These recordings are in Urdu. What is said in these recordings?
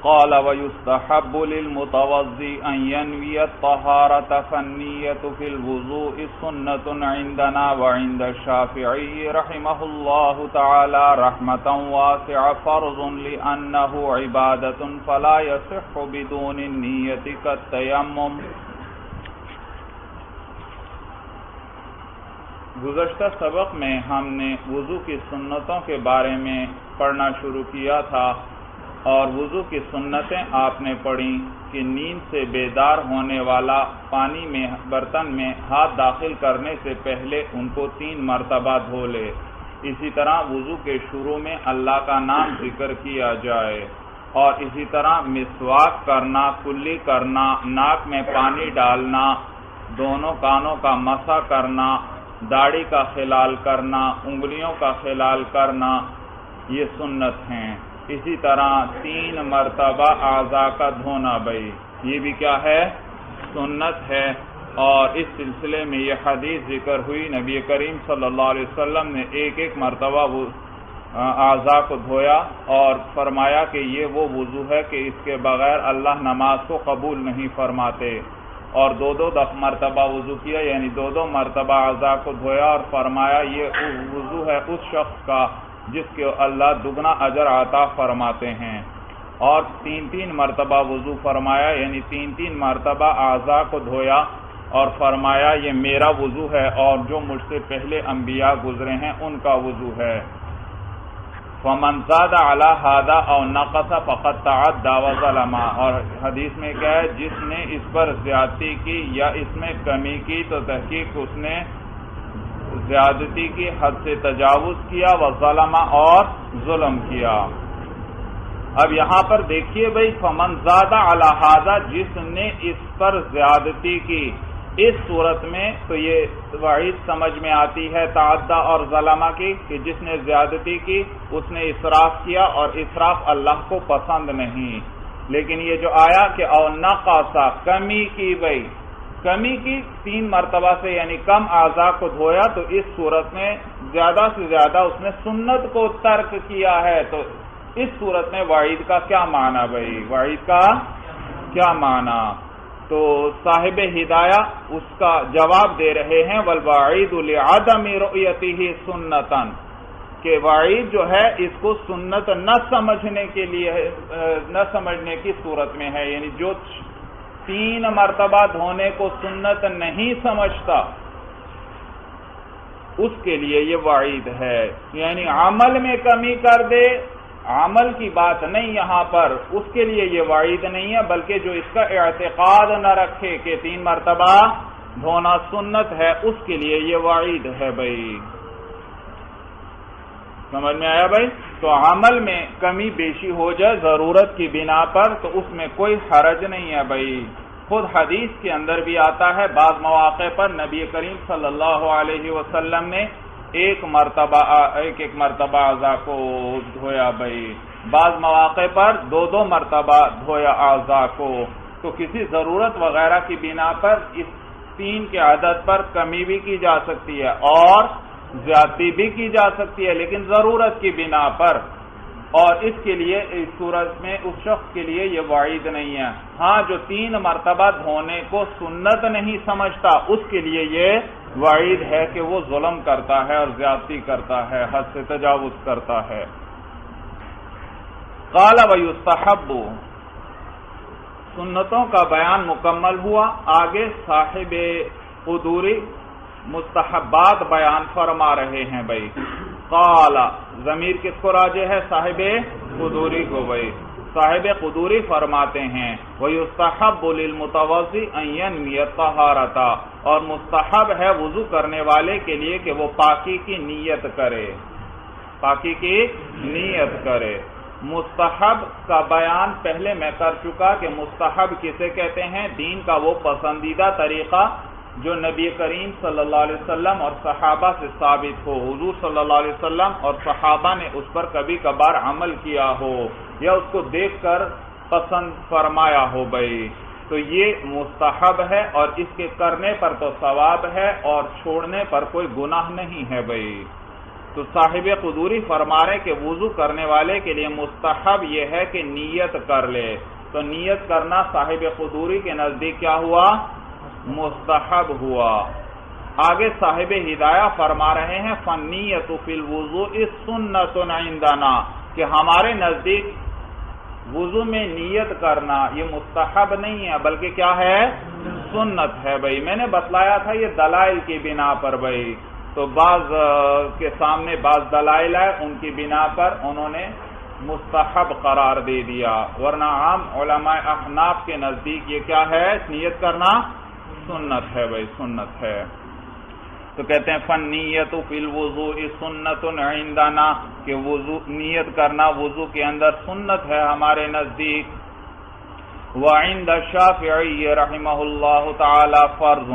قال ويستحب للمتوضئ أن ينوي الطهارة فالنية في الوضوء سنة عندنا وعند الشافعي رحمه الله تعالى رحمة واسعة فرض لأنه عبادة فلا يصح بدون النية كالتيمم. گزشتہ سبق میں ہم نے وضو کی سنتوں کے بارے میں پڑھنا شروع کیا تھا، اور وضو کی سنتیں آپ نے پڑھی کہ نیند سے بیدار ہونے والا پانی میں برتن میں ہاتھ داخل کرنے سے پہلے ان کو 3 مرتبہ دھو لے. اسی طرح وضو کے شروع میں اللہ کا نام ذکر کیا جائے، اور اسی طرح مسواک کرنا، کلی کرنا، ناک میں پانی ڈالنا، دونوں کانوں کا مسح کرنا، داڑھی کا خلال کرنا، انگلیوں کا خلال کرنا، یہ سنت ہیں. اسی طرح 3 مرتبہ اعضاء کا دھونا بھائی، یہ بھی کیا ہے؟ سنت ہے. اور اس سلسلے میں یہ حدیث ذکر ہوئی، نبی کریم صلی اللہ علیہ وسلم نے ایک مرتبہ وہ اعضاء کو دھویا اور فرمایا کہ یہ وہ وضو ہے کہ اس کے بغیر اللہ نماز کو قبول نہیں فرماتے. اور 2 مرتبہ وضو کیا، یعنی 2 مرتبہ اعضاء کو دھویا اور فرمایا یہ وضو ہے اس شخص کا جس کے اللہ دگنا اجر عطا فرماتے ہیں. اور 3 مرتبہ وضو فرمایا، یعنی 3 مرتبہ اعضاء کو دھویا اور فرمایا یہ میرا وضو ہے اور جو مجھ سے پہلے انبیاء گزرے ہیں ان کا وضو ہے. فمن زاد علی ھذا او نقص فقد تعدى وظلم. اور حدیث میں کیا ہے؟ جس نے اس پر زیادتی کی یا اس میں کمی کی تو تحقیق اس نے زیادتی کی، حد سے تجاوز کیا، وظلم اور ظلم کیا. اب یہاں پر دیکھیے بھائی، فمن زاد علی ھذا، جس نے اس پر زیادتی کی، اس صورت میں تو یہ وعید سمجھ میں آتی ہے تعدی اور ظلمہ کی کہ جس نے زیادتی کی اس نے اسراف کیا، اور اسراف اللہ کو پسند نہیں. لیکن یہ جو آیا کہ او نقص، کمی کی بھائی، کمی کی 3 مرتبہ سے، یعنی کم اعضاء کو دھویا، تو اس صورت میں زیادہ سے زیادہ اس نے سنت کو ترک کیا ہے. تو اس صورت میں وعید کا کیا معنی بھائی؟ وعید کا کیا معنی؟ تو صاحب ہدایہ اس کا جواب دے رہے ہیں، والوعید لعدم رؤیتہ سنتاً، کہ وعید جو ہے اس کو سنت نہ سمجھنے کے لیے، نہ سمجھنے کی صورت میں ہے. یعنی جو 3 مرتبہ دھونے کو سنت نہیں سمجھتا اس کے لیے یہ وعید ہے. یعنی عمل میں کمی کر دے، عمل کی بات نہیں یہاں پر، اس کے لیے یہ وعید نہیں ہے، بلکہ جو اس کا اعتقاد نہ رکھے کہ 3 مرتبہ دھونا سنت ہے، اس کے لیے یہ وعید ہے بھائی. سمجھ میں آیا بھائی؟ تو عمل میں کمی بیشی ہو جائے ضرورت کی بنا پر تو اس میں کوئی حرج نہیں ہے بھائی. خود حدیث کے اندر بھی آتا ہے، بعض مواقع پر نبی کریم صلی اللہ علیہ وسلم نے ایک مرتبہ اعضاء کو دھویا بھائی، بعض مواقع پر 2 مرتبہ دھویا اعضاء کو. تو کسی ضرورت وغیرہ کی بنا پر اس 3 کے عدد پر کمی بھی کی جا سکتی ہے اور زیادتی بھی کی جا سکتی ہے، لیکن ضرورت کی بنا پر. اور اس کے لیے اس صورت میں اس شخص کے لیے یہ وعید نہیں ہے. ہاں جو 3 مرتبہ دھونے کو سنت نہیں سمجھتا اس کے لیے یہ وعید ہے کہ وہ ظلم کرتا ہے اور زیادتی کرتا ہے، حد سے تجاوز کرتا ہے. قال ویستحب، سنتوں کا بیان مکمل ہوا. آگے صاحب قدوری مستحبات بیان فرما رہے ہیں بھائی. قال، ضمیر کس کو راجع ہے؟ صاحب قدوری کو بھائی. صاحب قدوری فرماتے ہیں وَيُسْتَحَبُّ لِلْمُتَوَضِّئِ أَن يَنْوِيَ الطَّهَارَةَ، اور مستحب ہے وضو کرنے والے کے لیے کہ وہ پاکی کی نیت کرے، پاکی کی نیت کرے. مستحب کا بیان پہلے میں کر چکا کہ مستحب کسے کہتے ہیں؟ دین کا وہ پسندیدہ طریقہ جو نبی کریم صلی اللہ علیہ وسلم اور صحابہ سے ثابت ہو، حضور صلی اللہ علیہ وسلم اور صحابہ نے اس پر کبھی کبھار عمل کیا ہو یا اس کو دیکھ کر پسند فرمایا ہو بھائی. تو یہ مستحب ہے اور اس کے کرنے پر تو ثواب ہے اور چھوڑنے پر کوئی گناہ نہیں ہے بھائی. تو صاحب قدوری فرما رہے کہ وضو کرنے والے کے لیے مستحب یہ ہے کہ نیت کر لے، تو نیت کرنا صاحب قدوری کے نزدیک کیا ہوا؟ مستحب ہوا۔ آگے صاحب ہدایہ فرما رہے ہیں فَالنِّیَّةُ فِی الْوُضُوءِ سُنَّةٌ عِندَنَا، کہ ہمارے نزدیک وضو میں نیت کرنا یہ مستحب نہیں ہے بلکہ کیا ہے؟ سنت ہے۔ بھائی میں نے بتلایا تھا یہ دلائل کی بنا پر، بھائی تو بعض کے سامنے بعض دلائل ہے، ان کی بنا پر انہوں نے مستحب قرار دے دیا، ورنہ عام علماء احناف کے نزدیک یہ کیا ہے؟ نیت کرنا سنت ہے، بھائی سنت ہے۔ تو کہتے ہیں فَالنِّیَّةُ فِی الْوُضُوءِ سُنَّةٌ عِندَنَا، کہ وضو نیت کرنا وضو کے اندر سنت ہے ہمارے نزدیک۔ وَعِنْدَ الشَّافِعِيِّ رَحِمَهُ اللَّهُ تَعَالَى فَرْضٌ،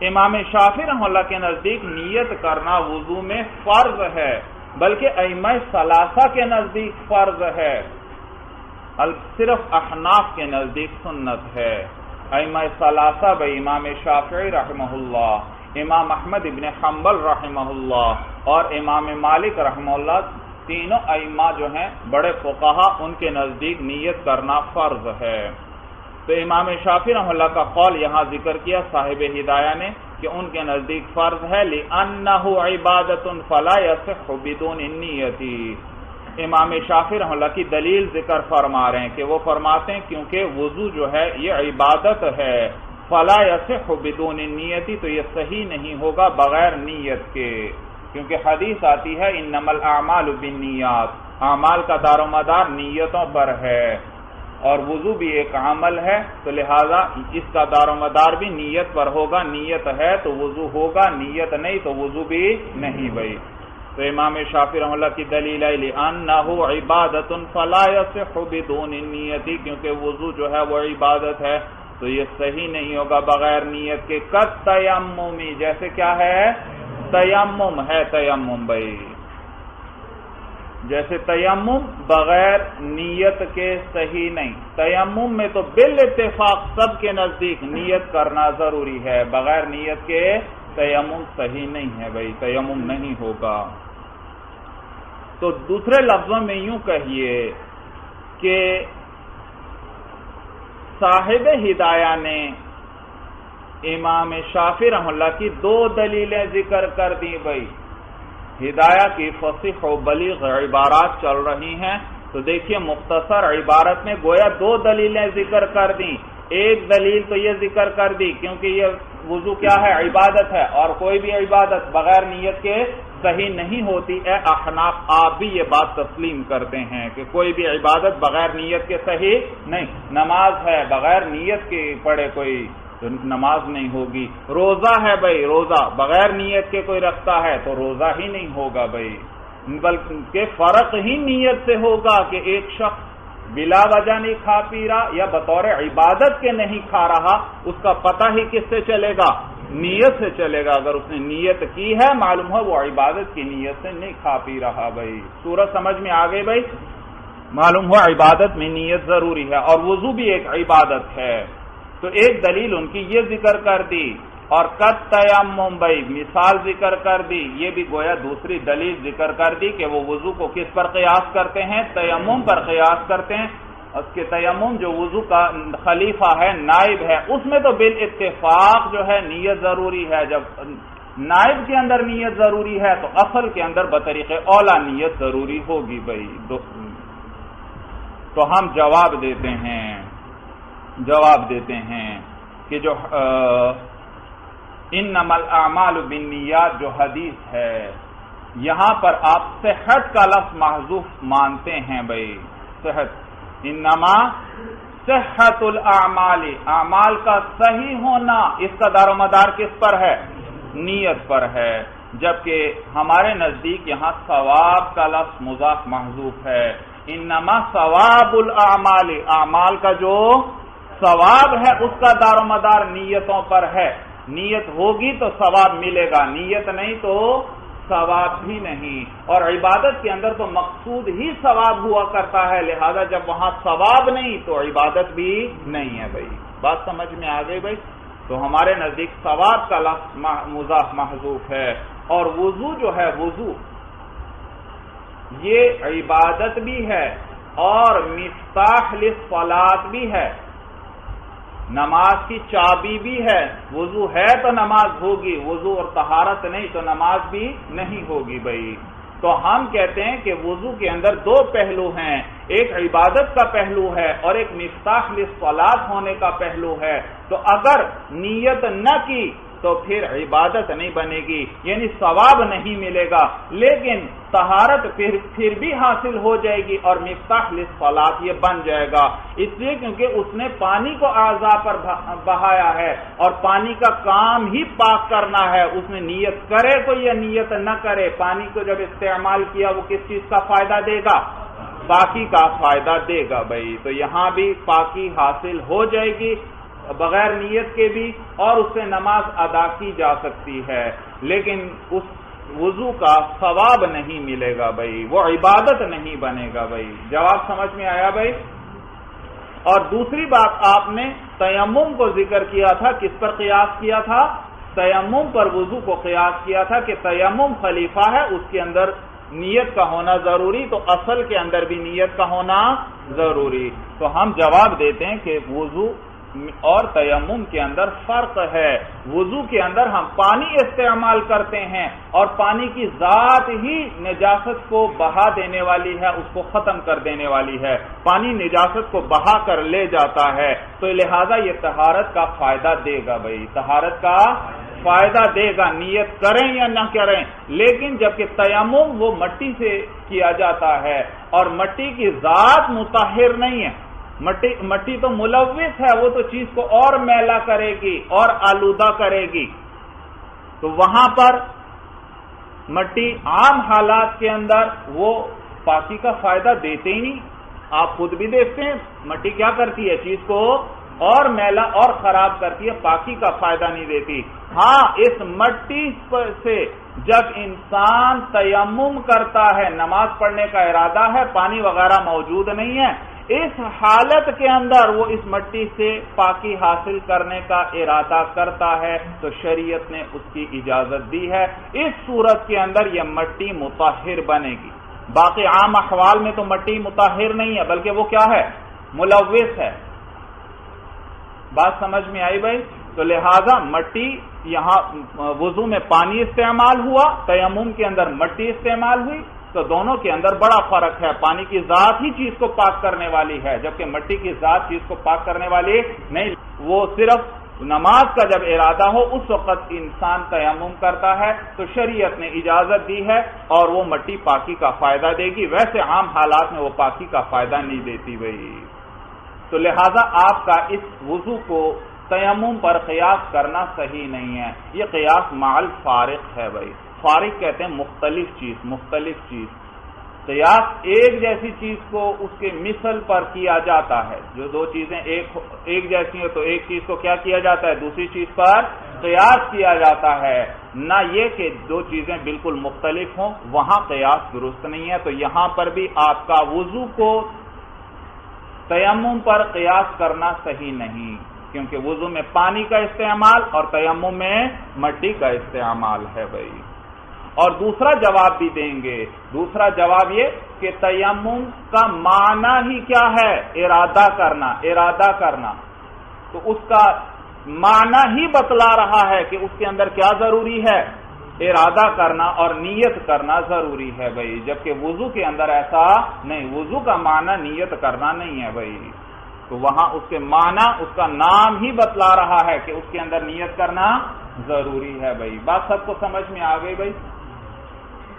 امام شافعی رحمہ اللہ کے نزدیک نیت کرنا وضو میں فرض ہے، بلکہ ائمہ ثلاثہ کے نزدیک فرض ہے، صرف احناف کے نزدیک سنت ہے۔ ائمہ ثلاثہ بھائی امام شافعی رحمہ اللہ، امام احمد ابن حنبل رحمہ اللہ اور امام مالک رحمہ اللہ، تینوں ائمہ جو ہیں بڑے فقہا، ان کے نزدیک نیت کرنا فرض ہے۔ تو امام شافعی رحمہ اللہ کا قول یہاں ذکر کیا صاحب ہدایہ نے کہ ان کے نزدیک فرض ہے، لِأَنَّهُ عِبَادَةٌ فَلَا يَصِحُّ بِدُونِ النِّيَّةِ۔ امام شافعی رحمہ اللہ کی دلیل ذکر فرما رہے ہیں کہ وہ فرماتے ہیں کیونکہ وضو جو ہے یہ عبادت ہے، فَلَا يَصِحُّ بِدُونِ النِّيَّةِ، تو یہ صحیح نہیں ہوگا بغیر نیت کے، کیونکہ حدیث آتی ہے اِنَّمَا الْأَعْمَالُ بِالنِّيَّاتِ، اعمال کا دار و مدار نیتوں پر ہے، اور وضو بھی ایک عمل ہے، تو لہذا اس کا دار و مدار بھی نیت پر ہوگا، نیت ہے تو وضو ہوگا، نیت نہیں تو وضو بھی نہیں بھائی۔ تو امام شافعی رحمہ اللہ کی دلیل ہے لِأَنَّهُ عِبَادَةٌ فَلَا يَصِحُّ بِدُونِ النِّيَّةِ، کیونکہ وضو جو ہے وہ عبادت ہے تو یہ صحیح نہیں ہوگا بغیر نیت کے۔ کَالتَّیَمُّمِ، جیسے کیا ہے؟ تیمم ہے، تیمم بھائی جیسے تیمم بغیر نیت کے صحیح نہیں، تیمم میں تو بالاتفاق سب کے نزدیک نیت کرنا ضروری ہے، بغیر نیت کے تیمم صحیح نہیں ہے بھائی، تیمم نہیں ہوگا۔ تو دوسرے لفظوں میں یوں کہیے کہ صاحب ہدایہ نے امام شافعی رحمہ اللہ کی دو دلیلیں ذکر کر دی بھائی، ہدایہ کی فصیح و بلیغ عبارات چل رہی ہیں، تو دیکھیے مختصر عبارت میں گویا دو دلیلیں ذکر کر دیں۔ ایک دلیل تو یہ ذکر کر دی کیونکہ یہ وضو کیا ہے؟ عبادت ہے، اور کوئی بھی عبادت بغیر نیت کے صحیح نہیں ہوتی۔ اے احناف آپ بھی یہ بات تسلیم کرتے ہیں کہ کوئی بھی عبادت بغیر نیت کے صحیح نہیں، نماز ہے بغیر نیت کے پڑھے کوئی تو نماز نہیں ہوگی، روزہ ہے بھائی روزہ بغیر نیت کے کوئی رکھتا ہے تو روزہ ہی نہیں ہوگا بھائی، بلکہ فرق ہی نیت سے ہوگا کہ ایک شخص بلا وجہ نہیں کھا پی رہا یا بطور عبادت کے نہیں کھا رہا، اس کا پتہ ہی کس سے چلے گا؟ نیت سے چلے گا۔ اگر اس نے نیت کی ہے معلوم ہو وہ عبادت کی نیت سے نہیں کھا پی رہا بھائی، سورج سمجھ میں آ گئی بھائی، معلوم ہو عبادت میں نیت ضروری ہے، اور وضو بھی ایک عبادت ہے۔ تو ایک دلیل ان کی یہ ذکر کر دی، اور کالتیمم بھائی مثال ذکر کر دی، یہ بھی گویا دوسری دلیل ذکر کر دی کہ وہ وضو کو کس پر قیاس کرتے ہیں؟ تیمم پر قیاس کرتے ہیں، اس کے تیمم جو وضو کا خلیفہ ہے، نائب ہے، اس میں تو بالاتفاق جو ہے نیت ضروری ہے، جب نائب کے اندر نیت ضروری ہے تو اصل کے اندر بطریق اولا نیت ضروری ہوگی بھائی۔ تو ہم جواب دیتے ہیں کہ جو انما الاعمال بالنیات جو حدیث ہے یہاں پر آپ صحت کا لفظ محذوف مانتے ہیں بھائی، صحت، انما صحت الاعمال، اعمال کا صحیح ہونا اس کا دار و مدار کس پر ہے؟ نیت پر ہے، جبکہ ہمارے نزدیک یہاں ثواب کا لفظ مضاف محذوف ہے، انما ثواب الاعمال، اعمال کا جو ثواب ہے اس کا دار و مدار نیتوں پر ہے، نیت ہوگی تو ثواب ملے گا، نیت نہیں تو ثواب بھی نہیں، اور عبادت کے اندر تو مقصود ہی ثواب ہوا کرتا ہے، لہذا جب وہاں ثواب نہیں تو عبادت بھی نہیں ہے بھائی، بات سمجھ میں آ گئی بھائی۔ تو ہمارے نزدیک ثواب کا لفظ مضاف محذوف ہے، اور وضو جو ہے وضو یہ عبادت بھی ہے اور مفتاح للصلاۃ بھی ہے، نماز کی چابی بھی ہے۔ وضو ہے تو نماز ہوگی، وضو اور طہارت نہیں تو نماز بھی نہیں ہوگی بھائی۔ تو ہم کہتے ہیں کہ وضو کے اندر دو پہلو ہیں، ایک عبادت کا پہلو ہے اور ایک مفتاح للصلاۃ ہونے کا پہلو ہے۔ تو اگر نیت نہ کی تو پھر عبادت نہیں بنے گی، یعنی ثواب نہیں ملے گا، لیکن طہارت پھر بھی حاصل ہو جائے گی اور مفتاح للصلاۃ یہ بن جائے گا، اس لیے کیونکہ اس نے پانی کو اعضاء پر بہایا ہے اور پانی کا کام ہی پاک کرنا ہے۔ اس نے نیت کرے کوئی یا نیت نہ کرے، پانی کو جب استعمال کیا وہ کس چیز کا فائدہ دے گا؟ پاکی کا فائدہ دے گا بھائی۔ تو یہاں بھی پاکی حاصل ہو جائے گی بغیر نیت کے بھی، اور اس سے نماز ادا کی جا سکتی ہے، لیکن اس وضو کا ثواب نہیں ملے گا بھائی، وہ عبادت نہیں بنے گا بھائی۔ جواب سمجھ میں آیا بھائی؟ اور دوسری بات آپ نے تیمم کو ذکر کیا تھا، کس پر قیاس کیا تھا؟ تیمم پر وضو کو قیاس کیا تھا کہ تیمم خلیفہ ہے، اس کے اندر نیت کا ہونا ضروری، تو اصل کے اندر بھی نیت کا ہونا ضروری۔ تو ہم جواب دیتے ہیں کہ وضو اور تیمم کے اندر فرق ہے۔ وضو کے اندر ہم پانی استعمال کرتے ہیں اور پانی کی ذات ہی نجاست کو بہا دینے والی ہے، اس کو ختم کر دینے والی ہے، پانی نجاست کو بہا کر لے جاتا ہے، تو لہذا یہ طہارت کا فائدہ دے گا بھائی، طہارت کا فائدہ دے گا، نیت کریں یا نہ کریں۔ لیکن جبکہ تیمم وہ مٹی سے کیا جاتا ہے اور مٹی کی ذات مطہر نہیں ہے، مٹی تو ملوث ہے، وہ تو چیز کو اور میلا کرے گی اور آلودہ کرے گی، تو وہاں پر مٹی عام حالات کے اندر وہ پاکی کا فائدہ دیتے ہی نہیں۔ آپ خود بھی دیکھتے ہیں مٹی کیا کرتی ہے، چیز کو اور میلا اور خراب کرتی ہے، پاکی کا فائدہ نہیں دیتی۔ ہاں اس مٹی سے جب انسان تیمم کرتا ہے، نماز پڑھنے کا ارادہ ہے، پانی وغیرہ موجود نہیں ہے، اس حالت کے اندر وہ اس مٹی سے پاکی حاصل کرنے کا ارادہ کرتا ہے تو شریعت نے اس کی اجازت دی ہے، اس صورت کے اندر یہ مٹی مطہر بنے گی۔ باقی عام احوال میں تو مٹی مطہر نہیں ہے، بلکہ وہ کیا ہے؟ ملوث ہے۔ بات سمجھ میں آئی بھائی؟ تو لہذا مٹی، یہاں وضو میں پانی استعمال ہوا، تیمم کے اندر مٹی استعمال ہوئی، تو دونوں کے اندر بڑا فرق ہے۔ پانی کی ذات ہی چیز کو پاک کرنے والی ہے، جبکہ مٹی کی ذات چیز کو پاک کرنے والی نہیں، وہ صرف نماز کا جب ارادہ ہو اس وقت انسان تیمم کرتا ہے تو شریعت نے اجازت دی ہے اور وہ مٹی پاکی کا فائدہ دے گی، ویسے عام حالات میں وہ پاکی کا فائدہ نہیں دیتی بھائی۔ تو لہذا آپ کا اس وضو کو تیمم پر قیاس کرنا صحیح نہیں ہے، یہ قیاس مع الفارق ہے بھائی۔ فارق کہتے ہیں مختلف چیز، قیاس ایک جیسی چیز کو اس کے مثل پر کیا جاتا ہے، جو دو چیزیں ایک جیسی ہیں تو ایک چیز کو کیا کیا جاتا ہے؟ دوسری چیز پر قیاس کیا جاتا ہے، نہ یہ کہ دو چیزیں بالکل مختلف ہوں، وہاں قیاس درست نہیں ہے۔ تو یہاں پر بھی آپ کا وضو کو تیمم پر قیاس کرنا صحیح نہیں، کیونکہ وضو میں پانی کا استعمال اور تیمم میں مٹی کا استعمال ہے بھائی۔ اور دوسرا جواب بھی دیں گے، دوسرا جواب یہ کہ تیمم کا معنی ہی کیا ہے؟ ارادہ کرنا، تو اس کا معنی ہی بتلا رہا ہے کہ اس کے اندر کیا ضروری ہے؟ ارادہ کرنا اور نیت کرنا ضروری ہے بھائی، جبکہ وضو کے اندر ایسا نہیں، وضو کا معنی نیت کرنا نہیں ہے بھائی۔ تو وہاں اس کے معنی، اس کا نام ہی بتلا رہا ہے کہ اس کے اندر نیت کرنا ضروری ہے بھائی۔ بات سب کو سمجھ میں آ گئی بھائی؟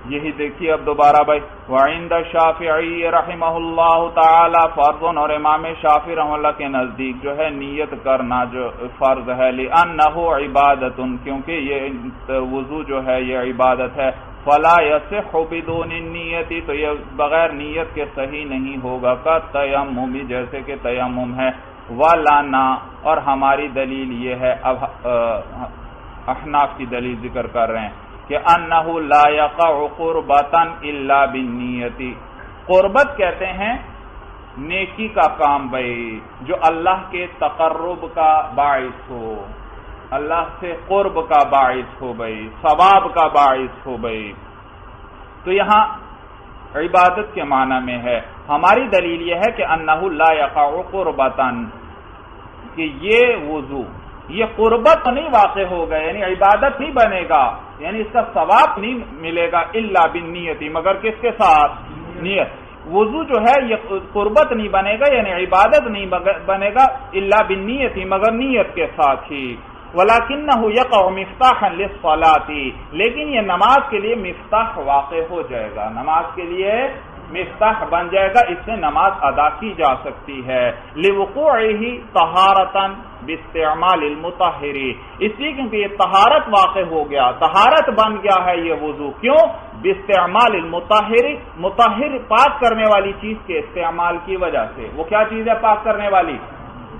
یہی دیکھیے اب دوبارہ بھائی، وعند الشافعی رحمہ اللہ تعالی فرض، اور امام شافعی رحمہ اللہ کے نزدیک جو ہے نیت کرنا جو فرض ہے، لأنہ عبادت، کیونکہ یہ وضو جو ہے یہ عبادت ہے، فلا یصح بدون النیت، تو یہ بغیر نیت کے صحیح نہیں ہوگا، کا تیمم، جیسے کہ تیمم ہے، ولانا، اور ہماری دلیل یہ ہے، اب احناف کی دلیل ذکر کر رہے ہیں کہ انہ لا یقع قربتا الا بالنیت، قربت کہتے ہیں نیکی کا کام بھائی جو اللہ کے تقرب کا باعث ہو، اللہ سے قرب کا باعث ہو بھائی، ثواب کا باعث ہو بھائی۔ تو یہاں عبادت کے معنی میں ہے۔ ہماری دلیل یہ ہے کہ انہ لا یقع قربتاً، کہ یہ وضو یہ قربت نہیں واقع ہوگا، یعنی عبادت نہیں بنے گا، یعنی اس کا ثواب نہیں ملے گا الا بالنیت، مگر کس کے ساتھ؟ نیت۔ وضو جو ہے یہ قربت نہیں بنے گا، یعنی عبادت نہیں بنے گا الا بالنیت، مگر نیت کے ساتھ ہی۔ وَلَكِنَّهُ يَقَعُ مِفْتَاحًا لِلصَّلَاةِ، لیکن یہ نماز کے لیے مفتاح واقع ہو جائے گا، نماز کے لیے مفتاح بن جائے گا، اس سے نماز ادا کی جا سکتی ہے۔ لِوُقُوعِهِ طَهَارَةً بِاسْتِعْمَالِ الْمُطَهِّرِ، اس لیے کیونکہ یہ طہارت واقع ہو گیا، طہارت بن گیا ہے یہ وضو، کیوں؟ باستعمال المطہر، مطہر پاک کرنے والی چیز کے استعمال کی وجہ سے۔ وہ کیا چیز ہے پاک کرنے والی؟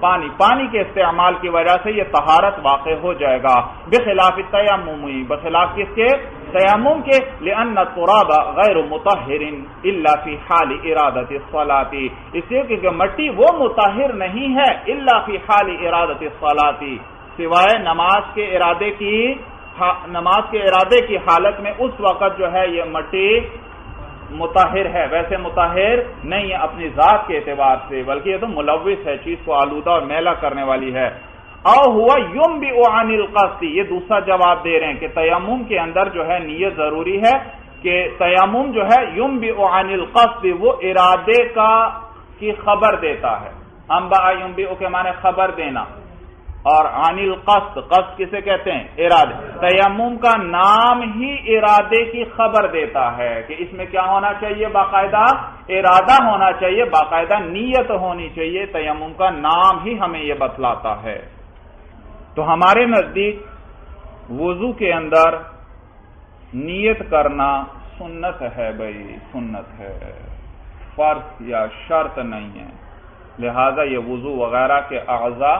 پانی، پانی کے استعمال کی وجہ سے یہ طہارت واقع ہو جائے گا۔ بخلاف التیمم، بخلاف کس کے؟ تیمم کے۔ لأن التراب غیر مطہر الا فی حال ارادۃ الصلاۃ، اس لیے کہ مٹی وہ مطہر نہیں ہے الا فی حال ارادۃ الصلاۃ، سوائے نماز کے ارادے کی حالت میں، اس وقت جو ہے یہ مٹی مطہر ہے، ویسے مطہر نہیں ہے اپنی ذات کے اعتبار سے، بلکہ یہ تو ملوث ہے، چیز کو آلودہ اور میلا کرنے والی ہے۔ او ہوا ينبئ عن القصد، یہ دوسرا جواب دے رہے ہیں کہ تیمم کے اندر جو ہے نیت ضروری ہے، کہ تیمم جو ہے ينبئ عن القصد، وہ ارادے کی خبر دیتا ہے۔ انبأ ينبئ کے معنی خبر دینا، اور عن القصد، قصد کسے کہتے ہیں؟ ارادے۔ تیمم کا نام ہی ارادے کی خبر دیتا ہے کہ اس میں کیا ہونا چاہیے؟ باقاعدہ ارادہ ہونا چاہیے، باقاعدہ نیت ہونی چاہیے، تیمم کا نام ہی ہمیں یہ بتلاتا ہے۔ تو ہمارے نزدیک وضو کے اندر نیت کرنا سنت ہے، بھائی سنت ہے، فرض یا شرط نہیں ہے، لہذا یہ وضو وغیرہ کے اعضاء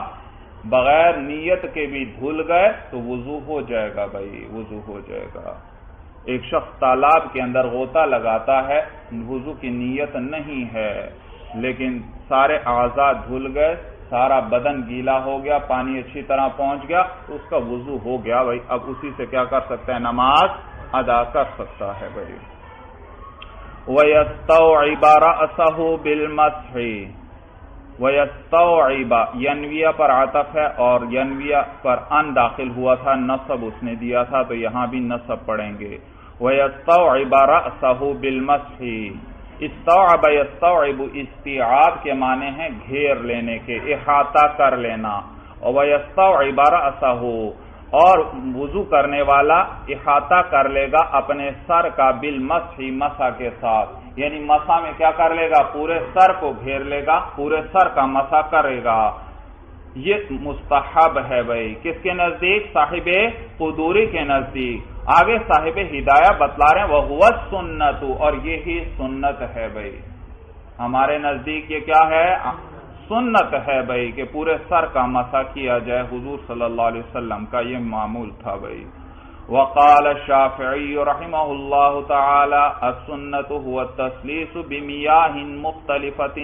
بغیر نیت کے بھی دھل گئے تو وضو ہو جائے گا، بھائی وضو ہو جائے گا۔ ایک شخص تالاب کے اندر غوطہ لگاتا ہے، وضو کی نیت نہیں ہے، لیکن سارے اعضاء دھل گئے، سارا بدن گیلا ہو گیا، پانی اچھی طرح پہنچ گیا، تو اس کا وضو ہو گیا، بھائی اب اسی سے کیا کر سکتا ہے؟ نماز ادا کر سکتا ہے، بھائی۔ وَيَسْتَوْعِبَ رَأْسَهُ بِالْمَسْحِ، وَيَسْتَوْعِبَ ینویہ پر عطف ہے، اور ینویہ پر ان داخل ہوا تھا، نصب اس نے دیا تھا، تو یہاں بھی نصب پڑھیں گے۔ وَيَسْتَوْعِبَ رَأْسَهُ بِالْمَسْحِ، استوعب یستوعب استیعاب کے معنی ہیں گھیر لینے کے، احاطہ کر لینا۔ اور وَيَسْتَوْعِبَ رَأْسَهُ، اور وضو کرنے والا احاطہ کر لے گا اپنے سر کا، بالمسح، مسح کے ساتھ، یعنی مسح میں کیا کر لے گا؟ پورے سر کو گھیر لے گا، پورے سر کا مسح کرے گا۔ یہ مستحب ہے، بھائی کس کے نزدیک؟ صاحب قدوری کے نزدیک۔ آگے صاحب ہدایہ بتلا رہے ہیں وَهُوَ السُّنَّةُ، اور یہی سنت ہے، بھائی ہمارے نزدیک یہ کیا ہے؟ سنت ہے، بھائی کہ پورے سر کا مسح کیا جائے، حضور صلی اللہ علیہ وسلم کا یہ معمول تھا، بھائی۔ وقال الشافعی رحمہ اللہ تعالی السنت هو التسلیس بمیاہ مختلفۃ،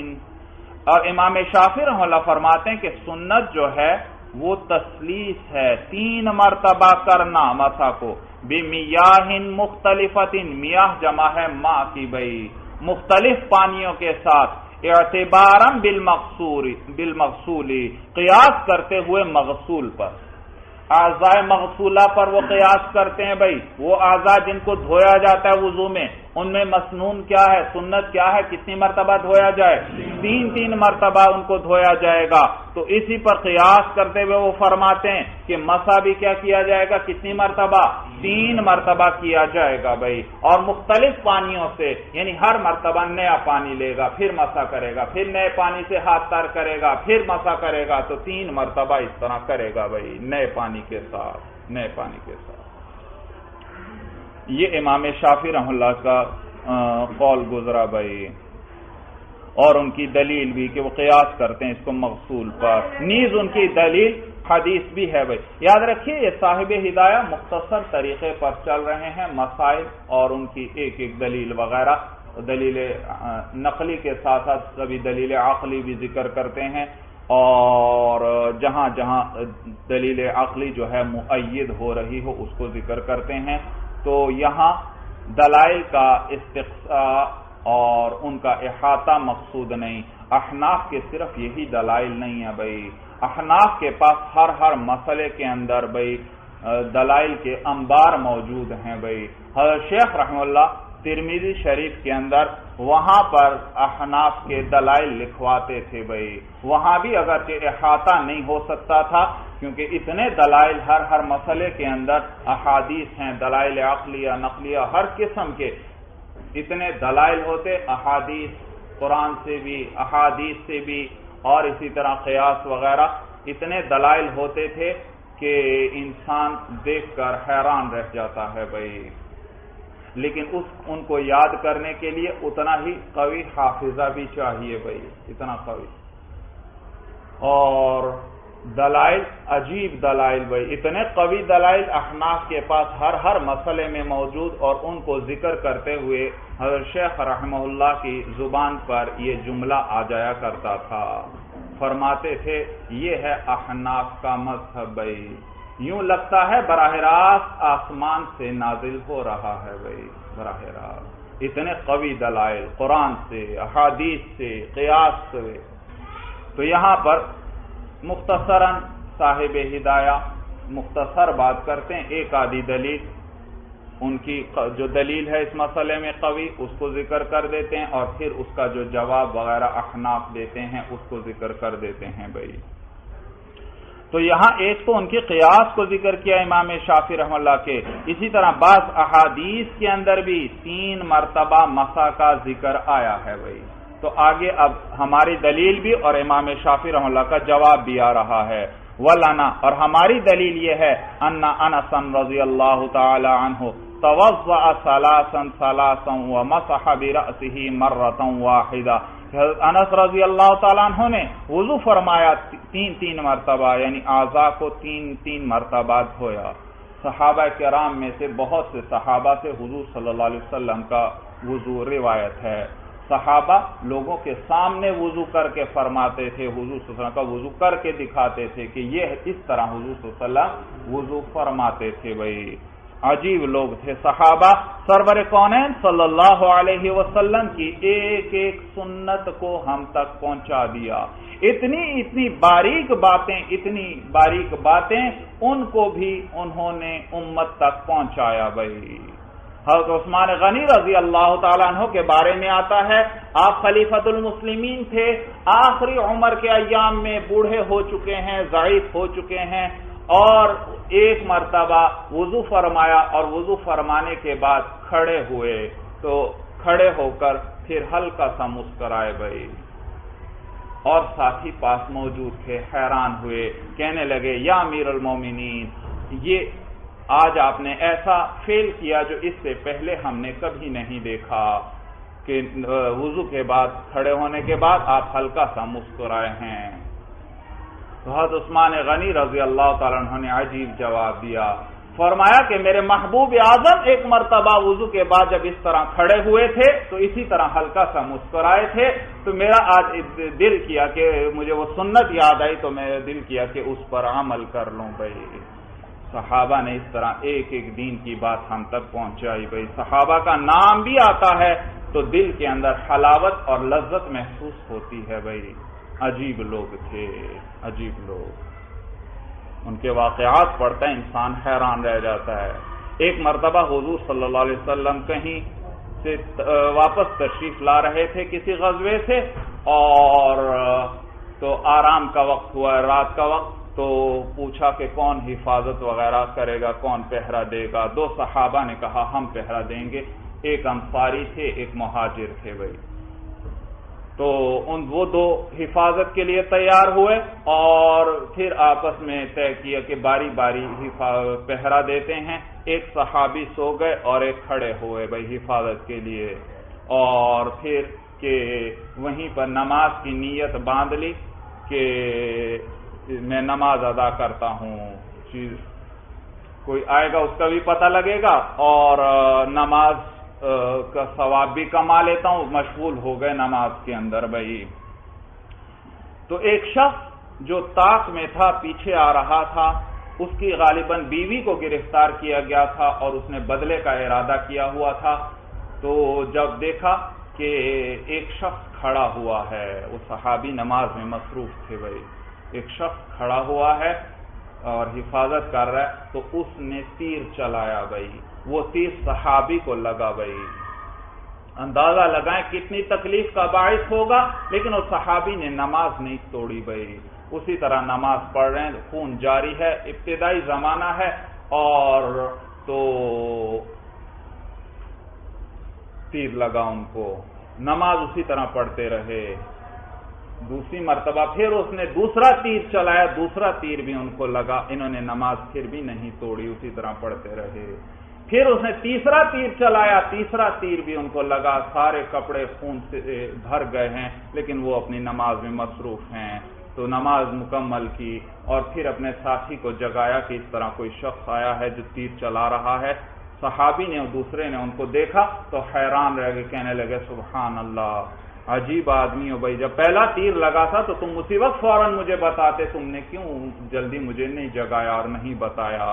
اور امام شافعی رحمہ اللہ فرماتے ہیں کہ سنت جو ہے وہ تسلیس ہے، 3 مرتبہ کرنا مسح کو، بمیاہ مختلفۃ، میاہ جمع ہے ماء کی، بھائی مختلف پانیوں کے ساتھ، اعتباراً بالمغسول، قیاس کرتے ہوئے مغسول پر، اعضاء مغسولہ پر وہ قیاس کرتے ہیں، بھائی وہ اعضاء جن کو دھویا جاتا ہے وضو میں، ان میں مسنون کیا ہے؟ سنت کیا ہے؟ کتنی مرتبہ دھویا جائے؟ 3 مرتبہ ان کو دھویا جائے گا۔ تو اسی پر قیاس کرتے ہوئے وہ فرماتے ہیں کہ مسح بھی کیا کیا جائے گا؟ کتنی مرتبہ؟ 3 مرتبہ کیا جائے گا، بھائی، اور مختلف پانیوں سے، یعنی ہر مرتبہ نیا پانی لے گا، پھر مسح کرے گا، پھر نئے پانی سے ہاتھ تر کرے گا، پھر مسح کرے گا، تو 3 مرتبہ اس طرح کرے گا، بھائی نئے پانی کے ساتھ، نئے پانی کے ساتھ۔ یہ امام شافعی رحمہ اللہ کا قول گزرا، بھائی، اور ان کی دلیل بھی کہ وہ قیاس کرتے ہیں اس کو مغسول پر، نیز ان کی دلیل حدیث بھی ہے، بھائی یاد رکھیے یہ صاحب ہدایہ مختصر طریقے پر چل رہے ہیں، مسائل اور ان کی ایک ایک دلیل وغیرہ، دلیل نقلی کے ساتھ ساتھ کبھی دلیل عقلی بھی ذکر کرتے ہیں، اور جہاں جہاں دلیل عقلی جو ہے مؤید ہو رہی ہو اس کو ذکر کرتے ہیں۔ تو یہاں دلائل کا استقصاء کا احاطہ مقصود نہیں. احناف کے صرف یہی دلائل نہیں ہے بھائی، احناف کے پاس ہر مسئلے کے اندر بھائی دلائل کے انبار موجود ہیں بھائی. حضرت شیخ رحمہ اللہ ترمذی شریف کے اندر وہاں پر احناف کے دلائل لکھواتے تھے بھائی. وہاں بھی اگرچہ احاطہ نہیں ہو سکتا تھا کیونکہ اتنے دلائل ہر مسئلے کے اندر احادیث ہیں، دلائل عقلیہ نقلیہ ہر قسم کے اتنے دلائل ہوتے، احادیث قرآن سے بھی احادیث سے بھی اور اسی طرح قیاس وغیرہ اتنے دلائل ہوتے تھے کہ انسان دیکھ کر حیران رہ جاتا ہے بھائی. لیکن ان کو یاد کرنے کے لیے اتنا ہی قوی حافظہ بھی چاہیے بھائی، اتنا قوی. اور دلائل عجیب دلائل بھائی، اتنے قوی دلائل احناف کے پاس ہر مسئلے میں موجود، اور ان کو ذکر کرتے ہوئے حضرت شیخ رحمہ اللہ کی زبان پر یہ جملہ آ جایا کرتا تھا. فرماتے تھے یہ ہے احناف کا مذہب بھائی، یوں لگتا ہے براہ راست آسمان سے نازل ہو رہا ہے بھائی، براہ راست. اتنے قوی دلائل قرآن سے احادیث سے قیاس سے. تو یہاں پر مختصراً صاحب ہدایہ مختصر بات کرتے ہیں، ایک آدھی دلیل ان کی جو دلیل ہے اس مسئلے میں قوی اس کو ذکر کر دیتے ہیں، اور پھر اس کا جو جواب وغیرہ احناف دیتے ہیں اس کو ذکر کر دیتے ہیں بھائی. تو یہاں ایک تو ان کی قیاس کو ذکر کیا امام شافعی رحمہ اللہ کے، اسی طرح بعض احادیث کے اندر بھی 3 مرتبہ مسا کا ذکر آیا ہے بھائی. تو آگے اب ہماری دلیل بھی اور امام شافعی رحمہ اللہ کا جواب بھی آ رہا ہے. وَلَنَا، اور ہماری دلیل یہ ہے ان انس رضی اللہ تعالی عنہ توضأ ثلاثا ومسح برأسه مرة واحدہ. انس رضی اللہ تعالیٰ عنہ نے وضو فرمایا 3 مرتبہ، یعنی اعضاء کو 3 مرتبہ دھویا. صحابہ کرام میں سے بہت سے صحابہ سے حضور صلی اللہ علیہ وسلم کا وضو روایت ہے. صحابہ لوگوں کے سامنے وضو کر کے فرماتے تھے، حضور صلی اللہ علیہ وسلم کا وضو کر کے دکھاتے تھے کہ یہ اس طرح حضور صلی اللہ علیہ وسلم وضو فرماتے تھے بھائی. عجیب لوگ تھے صحابہ. سرور کونین صلی اللہ علیہ وسلم کی ایک سنت کو ہم تک پہنچا دیا. اتنی باریک باتیں ان کو بھی انہوں نے امت تک پہنچایا بھائی. حضرت عثمان غنی رضی اللہ تعالیٰ عنہ کے بارے میں آتا ہے، آپ خلیفۃ المسلمین تھے، آخری عمر کے ایام میں بوڑھے ہو چکے ہیں، ضعیف ہو چکے ہیں، اور ایک مرتبہ وضو فرمایا اور وضو فرمانے کے بعد کھڑے ہوئے، تو کھڑے ہو کر پھر ہلکا سا مسکرائے بھائی. اور ساتھی پاس موجود تھے، حیران ہوئے، کہنے لگے یا امیر المومنین، یہ آج آپ نے ایسا فعل کیا جو اس سے پہلے ہم نے کبھی نہیں دیکھا کہ وضو کے بعد کھڑے ہونے کے بعد آپ ہلکا سا مسکرائے ہیں. تو حضرت عثمان غنی رضی اللہ تعالیٰ عنہ نے عجیب جواب دیا. فرمایا کہ میرے محبوب اعظم ایک مرتبہ وضو کے بعد جب اس طرح کھڑے ہوئے تھے تو اسی طرح ہلکا سا مسکرائے تھے. تو میرا آج دل کیا کہ مجھے وہ سنت یاد آئی، تو میرا دل کیا کہ اس پر عمل کر لوں بھائی. صحابہ نے اس طرح ایک دین کی بات ہم تک پہنچائی بھائی. صحابہ کا نام بھی آتا ہے تو دل کے اندر حلاوت اور لذت محسوس ہوتی ہے بھائی. عجیب لوگ تھے، عجیب لوگ. ان کے واقعات پڑھتا ہے انسان حیران رہ جاتا ہے. ایک مرتبہ حضور صلی اللہ علیہ وسلم کہیں سے واپس تشریف لا رہے تھے کسی غزوے سے، اور تو آرام کا وقت ہوا، رات کا وقت. تو پوچھا کہ کون حفاظت وغیرہ کرے گا، کون پہرا دے گا. 2 صحابہ نے کہا ہم پہرا دیں گے. ایک انصاری تھے، ایک مہاجر تھے بھائی. تو وہ 2 حفاظت کے لیے تیار ہوئے اور پھر آپس میں طے کیا کہ باری باری پہرا دیتے ہیں. ایک صحابی سو گئے اور ایک کھڑے ہوئے بھائی حفاظت کے لیے، اور پھر کہ وہیں پر نماز کی نیت باندھ لی کہ میں نماز ادا کرتا ہوں، کوئی آئے گا اس کا بھی پتہ لگے گا اور نماز کا ثواب بھی کما لیتا ہوں. مشغول ہو گئے نماز کے اندر بھائی. تو ایک شخص جو طاق میں تھا، پیچھے آ رہا تھا، اس کی غالباً بیوی کو گرفتار کیا گیا تھا اور اس نے بدلے کا ارادہ کیا ہوا تھا. تو جب دیکھا کہ ایک شخص کھڑا ہوا ہے، وہ صحابی نماز میں مصروف تھے بھائی، ایک شخص کھڑا ہوا ہے اور حفاظت کر رہا ہے، تو اس نے تیر چلایا بھائی، وہ تیر صحابی کو لگا بھائی، اندازہ لگائیں کتنی تکلیف کا باعث ہوگا، لیکن اس صحابی نے نماز نہیں توڑی بھائی، اسی طرح نماز پڑھ رہے ہیں، خون جاری ہے، ابتدائی زمانہ ہے، اور تو تیر لگا ان کو، نماز اسی طرح پڑھتے رہے، دوسری مرتبہ پھر اس نے دوسرا تیر چلایا، دوسرا تیر بھی ان کو لگا، انہوں نے نماز پھر بھی نہیں توڑی، اسی طرح پڑھتے رہے، پھر اس نے تیسرا تیر چلایا، تیسرا تیر بھی ان کو لگا، سارے کپڑے خون سے بھر گئے ہیں، لیکن وہ اپنی نماز میں مصروف ہیں، تو نماز مکمل کی، اور پھر اپنے ساتھی کو جگایا کہ اس طرح کوئی شخص آیا ہے جو تیر چلا رہا ہے، صحابی نے اور دوسرے نے ان کو دیکھا تو حیران رہ گئے، کہنے لگے سبحان اللہ، عجیب آدمی ہو بھائی، جب پہلا تیر لگا تھا تو تم اسی وقت فوراً مجھے بتاتے، تم نے کیوں جلدی مجھے نہیں جگایا اور نہیں بتایا؟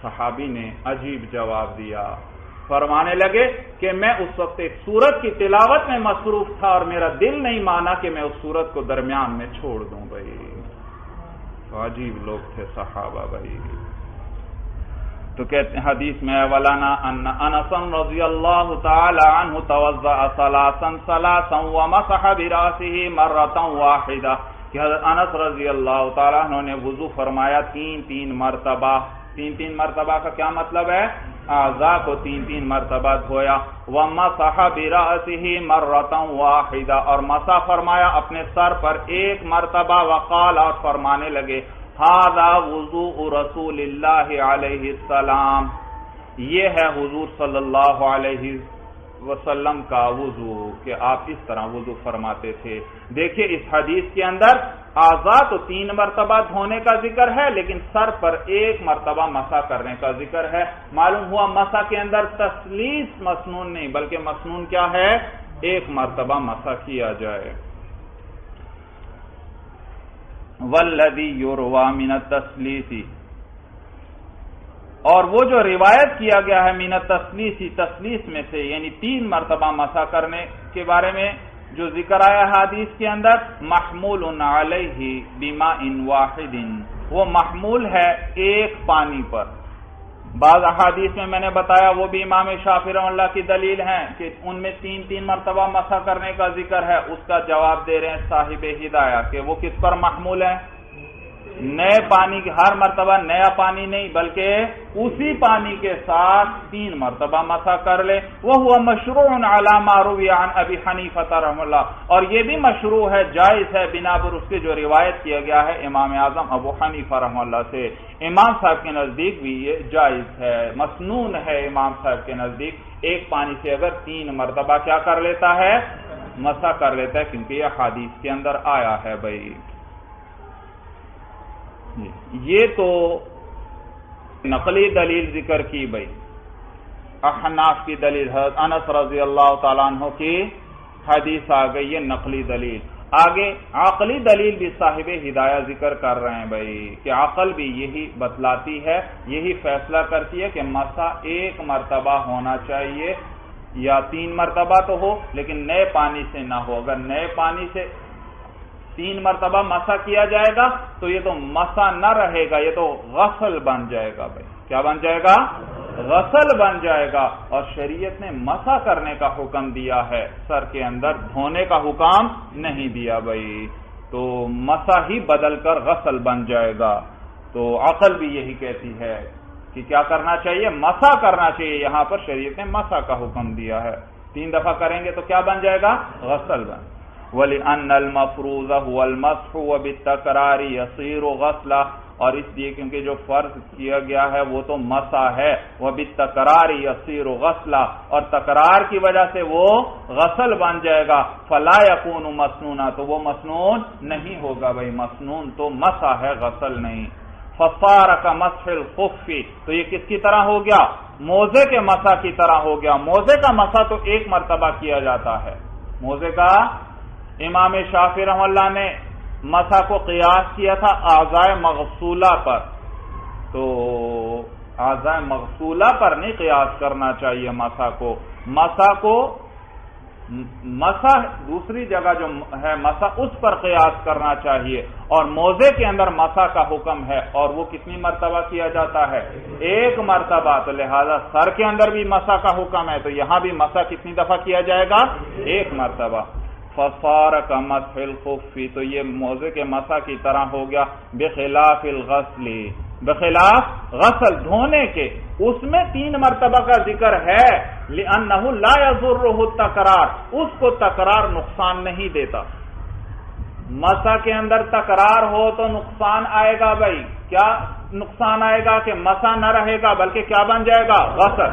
صحابی نے عجیب جواب دیا، فرمانے لگے کہ میں اس وقت ایک سورت کی تلاوت میں مصروف تھا اور میرا دل نہیں مانا کہ میں اس سورت کو درمیان میں چھوڑ دوں بھائی۔ عجیب لوگ تھے صحابہ بھائی۔ تو کہتے ہیں حدیث میں ولانا ان انس رضی اللہ تعالی عنہ توضأ ثلاثا ومسح براسه مرة واحدة، کہ حضرت انس رضی اللہ تعالی عنہ نے وضو فرمایا تین مرتبہ، تین مرتبہ کا کیا مطلب ہے؟ اعضاء کو تین مرتبہ دھویا، ومسح براسه مرة واحدة، اور مسح فرمایا اپنے سر پر ایک مرتبہ، وقال، اور فرمانے لگے هذا وضوء رسول اللہ علیہ السلام، یہ ہے حضور صلی اللہ علیہ وسلم کا وضو، کہ آپ اس طرح وضو فرماتے تھے۔ دیکھیں اس حدیث کے اندر اعضاء تو 3 مرتبہ دھونے کا ذکر ہے، لیکن سر پر 1 مرتبہ مسح کرنے کا ذکر ہے۔ معلوم ہوا مسح کے اندر تسلیس مسنون نہیں، بلکہ مسنون کیا ہے؟ 1 مرتبہ مسح کیا جائے۔ والذی یروی من التسلیس، اور وہ جو روایت کیا گیا ہے من التسلیس، تسلیس میں سے، یعنی 3 مرتبہ مسح کرنے کے بارے میں جو ذکر آیا حدیث کے اندر، محمول علیہ بماء واحد، وہ محمول ہے ایک پانی پر۔ بعض احادیث میں نے بتایا وہ بھی امام شافعی رحمہ اللہ کی دلیل ہیں کہ ان میں 3 مرتبہ مسح کرنے کا ذکر ہے، اس کا جواب دے رہے ہیں صاحب ہدایہ کہ وہ کس پر محمول ہے؟ نئے پانی کی، ہر مرتبہ نیا پانی نہیں بلکہ اسی پانی کے ساتھ 3 مرتبہ مسح کر لے۔ وہ مشروع علی ما روی عن ابی حنیفہ رحمہ اللہ، اور یہ بھی مشروع ہے، جائز ہے بنا پر اس کے جو روایت کیا گیا ہے امام اعظم ابو حنیفہ رحمہ اللہ سے۔ امام صاحب کے نزدیک بھی یہ جائز ہے، مسنون ہے امام صاحب کے نزدیک، ایک پانی سے اگر 3 مرتبہ کیا کر لیتا ہے؟ مسح کر لیتا ہے، کیونکہ یہ حدیث کے اندر آیا ہے بھائی۔ یہ تو نقلی دلیل ذکر کی بھائی، احناف کی دلیل، حضرت انس رضی اللہ تعالیٰ عنہ کی حدیث آ گئی، یہ نقلی دلیل۔ آگے عقلی دلیل بھی صاحب ہدایہ ذکر کر رہے ہیں بھائی، کہ عقل بھی یہی بتلاتی ہے، یہی فیصلہ کرتی ہے کہ مسح 1 مرتبہ ہونا چاہیے، یا 3 مرتبہ تو ہو لیکن نئے پانی سے نہ ہو۔ اگر نئے پانی سے 3 مرتبہ مسح کیا جائے گا تو یہ تو مسح نہ رہے گا، یہ تو غسل بن جائے گا بھائی۔ کیا بن جائے گا؟ غسل بن جائے گا، اور شریعت نے مسح کرنے کا حکم دیا ہے، سر کے اندر دھونے کا حکم نہیں دیا بھائی، تو مسح ہی بدل کر غسل بن جائے گا۔ تو عقل بھی یہی کہتی ہے کہ کیا کرنا چاہیے؟ مسح کرنا چاہیے، یہاں پر شریعت نے مسح کا حکم دیا ہے، 3 دفعہ کریں گے تو کیا بن جائے گا؟ غسل بن۔ وَلِأَنَّ الْمَفْرُوضَ هُوَ الْمَسْحُ وَبِالتَّكْرَارِ يَصِيرُ غَسْلًا، اور اس لیے کیونکہ جو فرض کیا گیا ہے وہ تو مسح ہے، وَبِالتَّكْرَارِ يَصِيرُ غَسْلًا، اور تکرار کی وجہ سے وہ غسل بن جائے گا، فَلَا يَكُونُ مَسْنُونًا، تو وہ مسنون نہیں ہوگا بھائی، مسنون تو مسح ہے، غسل نہیں۔ فَصَارَ كَمَسْحِ الْخُفِّ، تو یہ کس کی طرح ہو گیا؟ موزے کے مسح کی طرح ہو گیا۔ موزے کا مسح تو 1 مرتبہ کیا جاتا ہے، موزے کا امام شافعی رحمہ اللہ نے مسح کو قیاس کیا تھا اعضاء مغسولہ پر، تو اعضاء مغسولہ پر نہیں قیاس کرنا چاہیے مسح کو مسح دوسری جگہ جو ہے مسح اس پر قیاس کرنا چاہیے، اور موزے کے اندر مسح کا حکم ہے، اور وہ کتنی مرتبہ کیا جاتا ہے؟ ایک مرتبہ، تو لہذا سر کے اندر بھی مسح کا حکم ہے، تو یہاں بھی مسح کتنی دفعہ کیا جائے گا؟ ایک مرتبہ۔ فصار کمسح الخف، تو یہ موزے کے مسح کی طرح ہو گیا، بخلاف الغسل، بخلاف غسل دھونے کے، اس میں 3 مرتبہ کا ذکر ہے، لأنہ لا یضرہ التکرار، اس کو تکرار نقصان نہیں دیتا۔ مسح کے اندر تکرار ہو تو نقصان آئے گا بھائی، کیا نقصان آئے گا کہ مسح نہ رہے گا بلکہ کیا بن جائے گا؟ غسل۔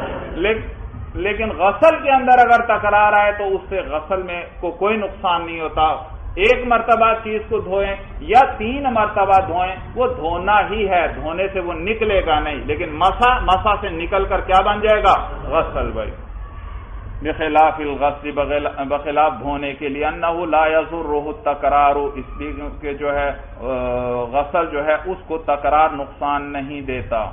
لیکن غسل کے اندر اگر تکرار آئے تو اس سے غسل میں کو کوئی نقصان نہیں ہوتا۔ ایک مرتبہ چیز کو دھوئیں یا 3 مرتبہ دھوئیں، وہ دھونا ہی ہے، دھونے سے وہ نکلے گا نہیں، لیکن مسح سے نکل کر کیا بن جائے گا؟ غسل بھائی۔ بخلاف الغسل، بخلاف دھونے کے لیے، انہ لا یضرہ التکرار، اس لیے کہ جو ہے غسل جو ہے اس کو تکرار نقصان نہیں دیتا۔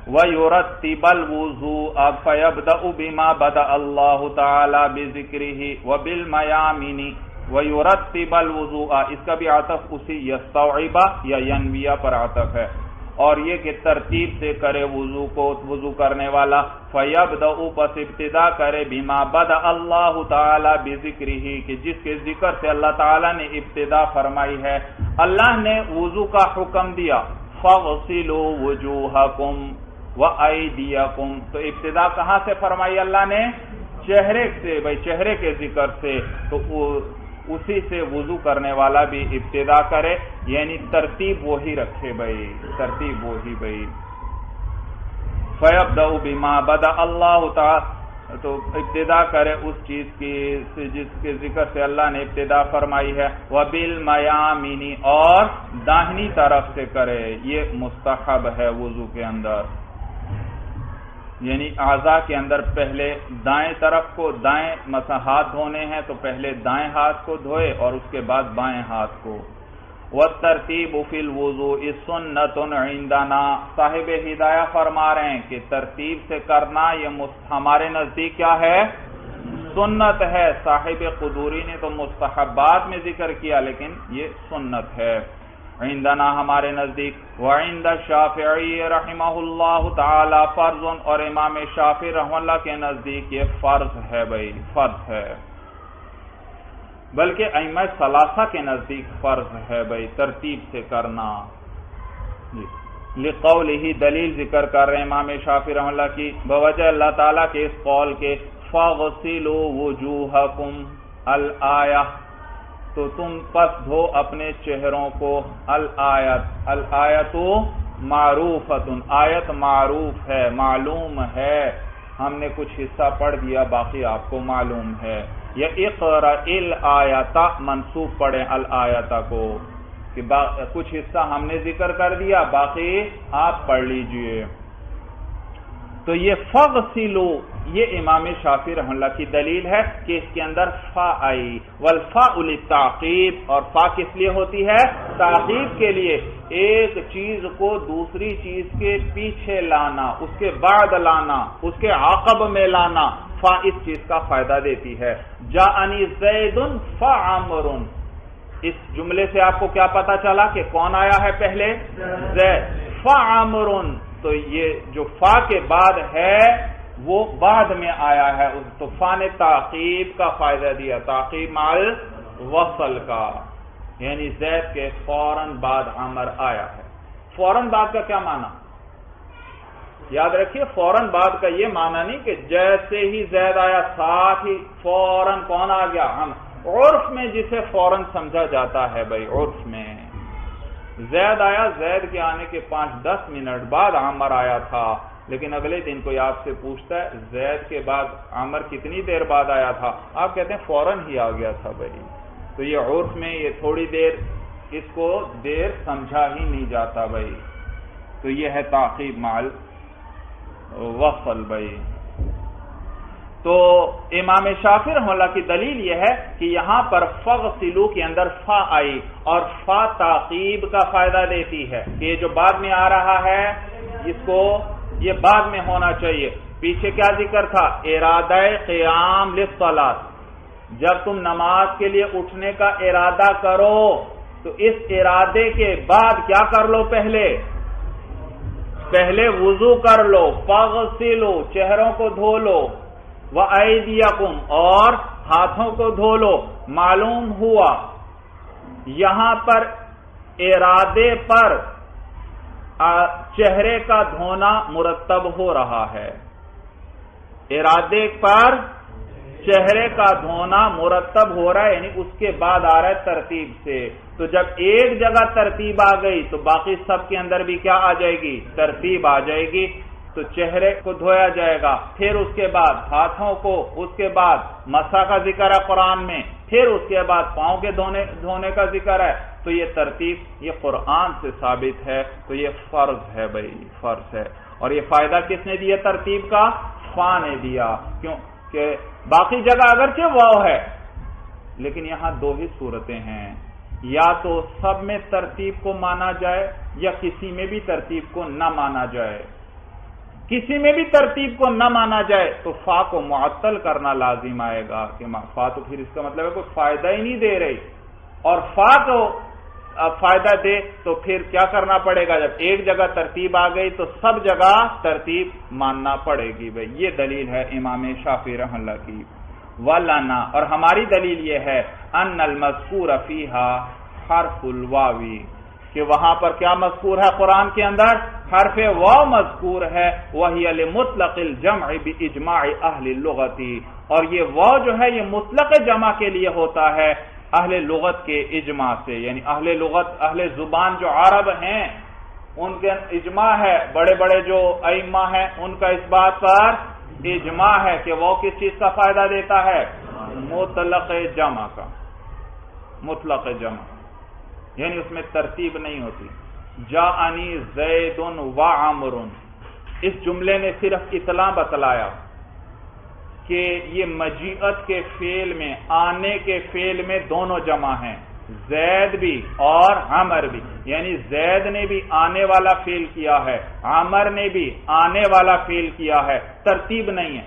وَيُرَتِّبَ الْوُضُوءَ فَيَبْدَأُ بِمَا بَدَأَ اللَّهُ تَعَالَى بِذِكْرِهِ وَبِالْمَيَامِنِ وَيُرَتِّبَ الْوُضُوءَ، اس کا بھی عطف اسی یستوعب یا ینویہ پر عطف ہے، اور یہ کہ ترتیب سے کرے وضو کو، وضو کرنے والا، فَيَبْدَأُ، پس ابتدا کرے، بِمَا بَدَأَ اللَّهُ تَعَالَى بِذِكْرِهِ، کہ جس کے ذکر سے اللہ تعالیٰ نے ابتدا فرمائی ہے۔ اللہ نے وضو کا حکم دیا، فَاغْسِلُوا وُجُوهَكُمْ وَأَيْدِيَكُمْ، تو ابتدا کہاں سے فرمائی اللہ نے؟ چہرے سے بھائی، چہرے کے ذکر سے، تو اسی سے وضو کرنے والا بھی ابتدا کرے، یعنی ترتیب وہی رکھے بھائی، ترتیب وہی بھائی۔ فَيَبْدَأُ بِمَا بَدَأَ اللَّهُ تَعَالَى، تو ابتدا کرے اس چیز کی جس کے ذکر سے اللہ نے ابتدا فرمائی ہے، وَبِالْمَيَامِنِ، اور داہنی طرف سے کرے، یہ مستحب ہے وضو کے اندر، یعنی اعضاء کے اندر پہلے دائیں طرف کو، دائیں مثلا ہاتھ دھونے ہیں تو پہلے دائیں ہاتھ کو دھوئے اور اس کے بعد بائیں ہاتھ کو۔ وَالتَّرْتِيبُ فِي الْوُضُوءِ سُنَّةٌ عِندَنَا، صاحب ہدایہ فرما رہے ہیں کہ ترتیب سے کرنا یہ ہمارے نزدیک کیا ہے؟ سنت ہے۔ صاحب قدوری نے تو مستحبات میں ذکر کیا، لیکن یہ سنت ہے عندنا، ہمارے نزدیک۔ وعند الشافعی رحمہ اللہ تعالی فرض، اور امام شافعی رحمہ اللہ کے نزدیک یہ فرض ہے بھائی، فرض ہے، بلکہ ائمہ ثلاثہ کے نزدیک فرض ہے بھائی ترتیب سے کرنا۔ لقولہ، دلیل ذکر کر رہے ہیں امام شافعی رحمہ اللہ کی، بوجہ اللہ تعالیٰ کے اس قول کے، فاغسلوا وجوہکم الآیہ، تو تم پس دھو اپنے چہروں کو، الآیت، الآیت معروفۃ، آیت معروف ہے، معلوم ہے، ہم نے کچھ حصہ پڑھ دیا باقی آپ کو معلوم ہے، یا اقرأ الآیت، منصوب پڑھیں الآیت کو، کہ کچھ حصہ ہم نے ذکر کر دیا باقی آپ پڑھ لیجئے۔ تو یہ فغسلو، یہ امام شافعی رحمہ اللہ کی دلیل ہے کہ اس کے اندر فا آئی، والفاء للتعقیب، اور فا کس لیے ہوتی ہے؟ تعقیب کے لیے، ایک چیز کو دوسری چیز کے پیچھے لانا، اس کے بعد لانا، اس کے عقب میں لانا، فا اس چیز کا فائدہ دیتی ہے۔ جاءنی زید فعمر، اس جملے سے آپ کو کیا پتا چلا کہ کون آیا ہے پہلے؟ زید، فعمر، تو یہ جو فا کے بعد ہے وہ بعد میں آیا ہے، تو فا نے تعقیب کا فائدہ دیا، تعقیب مع الوصل کا، یعنی زید کے فوراً بعد عمر آیا ہے۔ فوراً بعد کا کیا معنی؟ یاد رکھیے، فوراً بعد کا یہ معنی نہیں کہ جیسے ہی زید آیا ساتھ ہی فوراً کون آ گیا؟ عمر۔ عرف میں جسے فوراً سمجھا جاتا ہے بھائی، عرف میں زید آیا، زید کے آنے کے 5-10 منٹ بعد عمر آیا تھا، لیکن اگلے دن کوئی آپ سے پوچھتا ہے زید کے بعد عمر کتنی دیر بعد آیا تھا، آپ کہتے ہیں فوراً ہی آ گیا تھا بھائی۔ تو یہ عرف میں یہ تھوڑی دیر، اس کو دیر سمجھا ہی نہیں جاتا بھائی، تو یہ ہے تعقیب مع الوصل بھائی۔ تو امام شافعی رحمہ اللہ کی دلیل یہ ہے کہ یہاں پر فغسلو کے اندر فا آئی، اور فا تعقیب کا فائدہ دیتی ہے کہ یہ جو بعد میں آ رہا ہے اس کو یہ بعد میں ہونا چاہیے، پیچھے کیا ذکر تھا؟ ارادہ قیام للصلاۃ، جب تم نماز کے لیے اٹھنے کا ارادہ کرو تو اس ارادے کے بعد کیا کر لو؟ پہلے وضو کر لو، فاغسلو چہروں کو دھو لو، وایدیکم اور ہاتھوں کو دھو لو۔ معلوم ہوا یہاں پر ارادے پر چہرے کا دھونا مرتب ہو رہا ہے، ارادے پر چہرے کا دھونا مرتب ہو رہا ہے، یعنی اس کے بعد آ رہا ہے ترتیب سے۔ تو جب ایک جگہ ترتیب آ گئی تو باقی سب کے اندر بھی کیا آ جائے گی؟ ترتیب آ جائے گی۔ تو چہرے کو دھویا جائے گا، پھر اس کے بعد ہاتھوں کو، اس کے بعد مسح کا ذکر ہے قرآن میں، پھر اس کے بعد پاؤں کے دھونے کا ذکر ہے۔ تو یہ ترتیب یہ قرآن سے ثابت ہے، تو یہ فرض ہے بھائی، فرض ہے۔ اور یہ فائدہ کس نے دیا ترتیب کا؟ فا نے دیا، کیونکہ باقی جگہ اگرچہ واو ہے لیکن یہاں دو ہی صورتیں ہیں، یا تو سب میں ترتیب کو مانا جائے یا کسی میں بھی ترتیب کو نہ مانا جائے۔ کسی میں بھی ترتیب کو نہ مانا جائے تو فا کو معطل کرنا لازم آئے گا، کہ فا تو پھر اس کا مطلب ہے کوئی فائدہ ہی نہیں دے رہی، اور فا کو فائدہ دے تو پھر کیا کرنا پڑے گا؟ جب ایک جگہ ترتیب آ گئی تو سب جگہ ترتیب ماننا پڑے گی بھائی۔ یہ دلیل ہے امام شافعی رحمہ اللہ کی۔ وَلَنَا اور ہماری دلیل یہ ہے ان المذکور فیہا حرف الواوی، کہ وہاں پر کیا مذکور ہے قرآن کے اندر؟ حرف واو مذکور ہے، وَهِيَ لِمُطْلَقِ الْجَمْعِ بِإِجْمَاعِ أَهْلِ اللُّغَةِ، اور یہ واو جو ہے یہ مطلق جمع کے لیے ہوتا ہے اہل لغت کے اجماع سے، یعنی اہل لغت اہل زبان جو عرب ہیں ان کے اجماع ہے، بڑے بڑے جو ائمہ ہیں ان کا اس بات پر اجماع ہے کہ وہ کس چیز کا فائدہ دیتا ہے؟ مطلق جمع کا، مطلق جمع، یعنی اس میں ترتیب نہیں ہوتی۔ جاءنی زید و عمر، اس جملے نے صرف اطلاع بتلایا کہ یہ مجیعت کے فعل میں، آنے کے فعل میں دونوں جمع ہیں، زید بھی اور عمر بھی، یعنی زید نے بھی آنے والا فعل کیا ہے، عمر نے بھی آنے والا فعل کیا ہے، ترتیب نہیں ہے۔